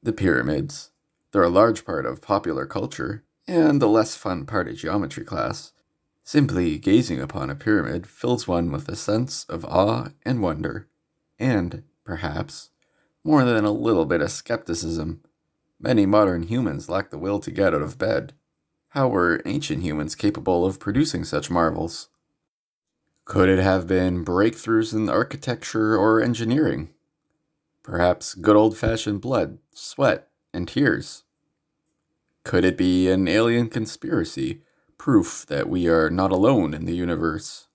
The pyramids. They're a large part of popular culture, and the less fun part of geometry class. Simply gazing upon a pyramid fills one with a sense of awe and wonder, and, perhaps, more than a little bit of skepticism. Many modern humans lack the will to get out of bed. How were ancient humans capable of producing such marvels? Could it have been breakthroughs in architecture or engineering? Perhaps good old fashioned blood, sweat, and tears? Could it be an alien conspiracy, proof that we are not alone in the universe?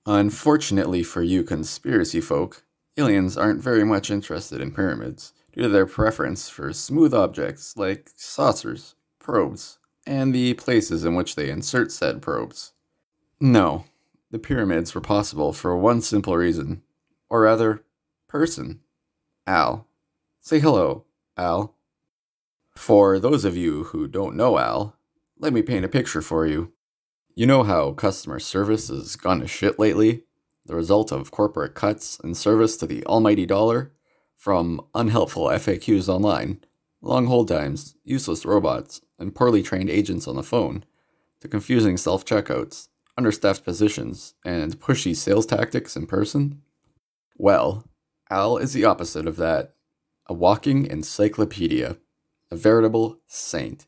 Unfortunately for you conspiracy folk, aliens aren't very much interested in pyramids due to their preference for smooth objects like saucers, probes, and the places in which they insert said probes. No, the pyramids were possible for one simple reason, or rather, person. Al. Say hello, Al. For those of you who don't know Al, let me paint a picture for you. You know how customer service has gone to shit lately? The result of corporate cuts in service to the almighty dollar? From unhelpful FAQs online, long hold times, useless robots, and poorly trained agents on the phone, to confusing self-checkouts, understaffed positions, and pushy sales tactics in person? Well, Al is the opposite of that. A walking encyclopedia. A veritable saint.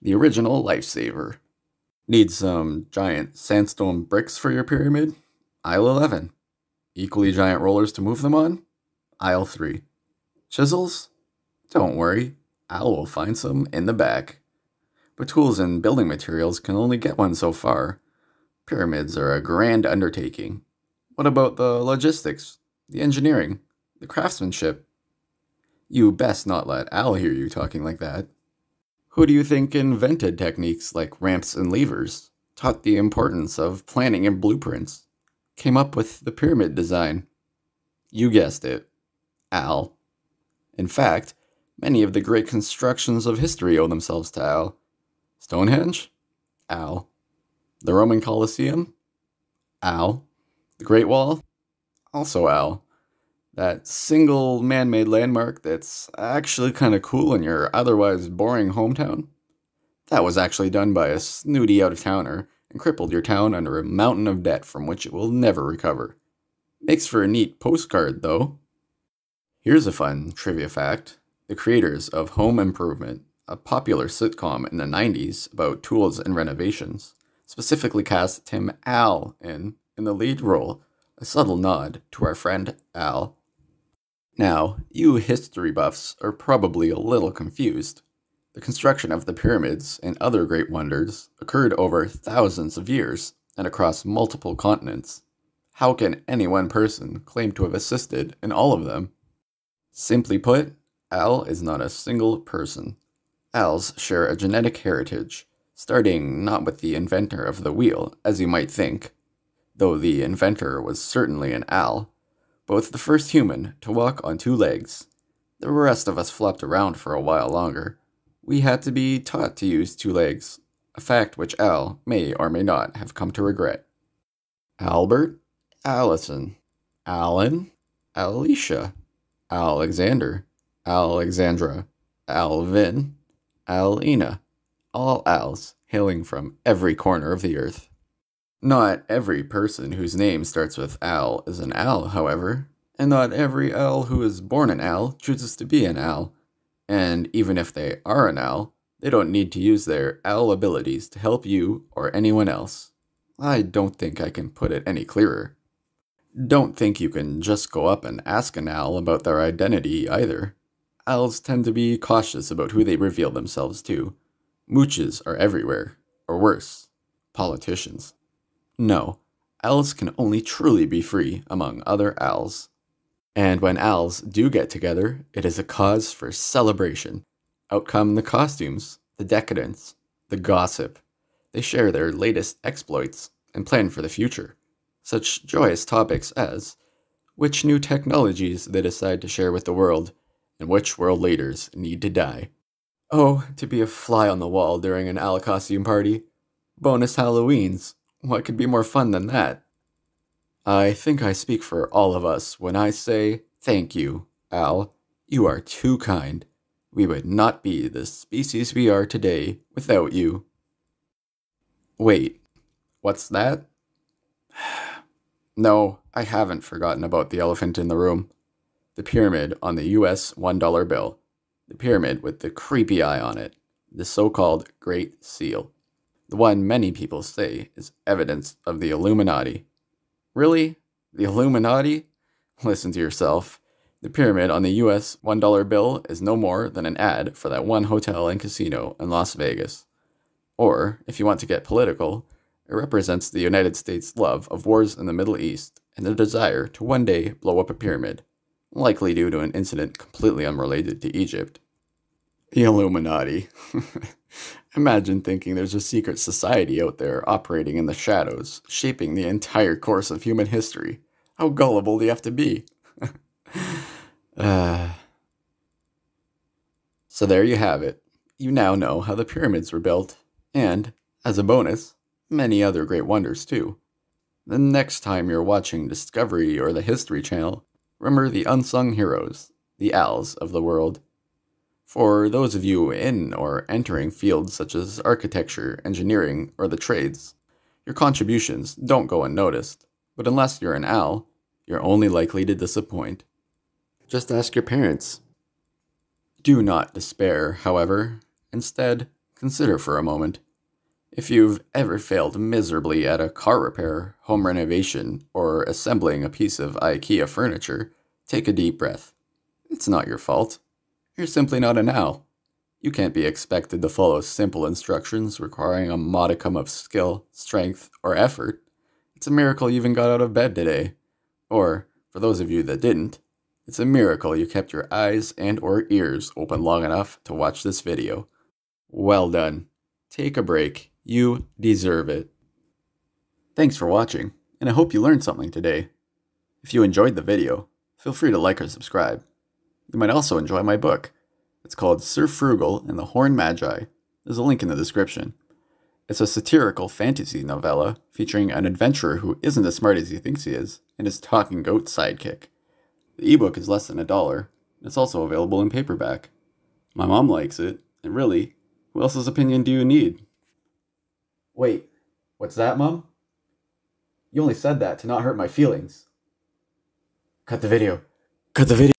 The original lifesaver. Need some giant sandstone bricks for your pyramid? Aisle 11. Equally giant rollers to move them on? Aisle 3. Chisels? Don't worry, Al will find some in the back. But tools and building materials can only get one so far. Pyramids are a grand undertaking. What about the logistics, the engineering, the craftsmanship? You best not let Al hear you talking like that. Who do you think invented techniques like ramps and levers, taught the importance of planning and blueprints, came up with the pyramid design? You guessed it, Al. In fact, many of the great constructions of history owe themselves to Al. Stonehenge? Al. The Roman Colosseum? Al. The Great Wall? Also Al. That single man-made landmark that's actually kind of cool in your otherwise boring hometown? That was actually done by a snooty out-of-towner and crippled your town under a mountain of debt from which it will never recover. Makes for a neat postcard, though. Here's a fun trivia fact. The creators of Home Improvement, a popular sitcom in the 90s about tools and renovations, specifically cast Tim Al in the lead role, a subtle nod to our friend Al. Now, you history buffs are probably a little confused. The construction of the pyramids and other great wonders occurred over thousands of years and across multiple continents. How can any one person claim to have assisted in all of them? Simply put, Al is not a single person. Als share a genetic heritage, starting not with the inventor of the wheel, as you might think, though the inventor was certainly an Al, but with the first human to walk on two legs. The rest of us flopped around for a while longer. We had to be taught to use two legs, a fact which Al may or may not have come to regret. Albert, Allison, Alan, Alicia, Alexander, Alexandra, Alvin, Alina, all Als hailing from every corner of the earth. Not every person whose name starts with Al is an Al, however, and not every Al who is born an Al chooses to be an Al, and even if they are an Al, they don't need to use their Al abilities to help you or anyone else. I don't think I can put it any clearer. Don't think you can just go up and ask an Al about their identity either. Als tend to be cautious about who they reveal themselves to. Mooches are everywhere, or worse, politicians. No, Als can only truly be free among other Als. And when Als do get together, it is a cause for celebration. Out come the costumes, the decadence, the gossip. They share their latest exploits and plan for the future. Such joyous topics as which new technologies they decide to share with the world, and which world leaders need to die. Oh, to be a fly on the wall during an Al costume party. Bonus Halloweens. What could be more fun than that? I think I speak for all of us when I say thank you, Al. You are too kind. we would not be the species we are today without you. Wait, what's that? No, I haven't forgotten about the elephant in the room. The pyramid on the US $1 bill. The pyramid with the creepy eye on it. The so-called Great Seal. The one many people say is evidence of the Illuminati. Really? The Illuminati? Listen to yourself. The pyramid on the US $1 bill is no more than an ad for that one hotel and casino in Las Vegas. Or, if you want to get political, it represents the United States' love of wars in the Middle East and the desire to one day blow up a pyramid, likely due to an incident completely unrelated to Egypt. The Illuminati. Imagine thinking there's a secret society out there operating in the shadows, shaping the entire course of human history. How gullible do you have to be? So there you have it. You now know how the pyramids were built, and, as a bonus, many other great wonders too. The next time you're watching Discovery or the History Channel, remember the unsung heroes, the Als of the world. For those of you in or entering fields such as architecture, engineering, or the trades, your contributions don't go unnoticed, but unless you're an Al, you're only likely to disappoint. Just ask your parents. Do not despair, however. Instead, consider for a moment. If you've ever failed miserably at a car repair, home renovation, or assembling a piece of IKEA furniture, take a deep breath. It's not your fault. You're simply not an Al. You can't be expected to follow simple instructions requiring a modicum of skill, strength, or effort. It's a miracle you even got out of bed today. Or, for those of you that didn't, it's a miracle you kept your eyes and or ears open long enough to watch this video. Well done. Take a break. You deserve it. Thanks for watching, and I hope you learned something today. If you enjoyed the video, feel free to like or subscribe. You might also enjoy my book. It's called Sir Frugal and the Horned Magi. There's a link in the description. It's a satirical fantasy novella featuring an adventurer who isn't as smart as he thinks he is, and his talking goat sidekick. The ebook is less than $1. It's also available in paperback. My mom likes it, and really, who else's opinion do you need? Wait, what's that, Mom? You only said that to not hurt my feelings. Cut the video. Cut the video.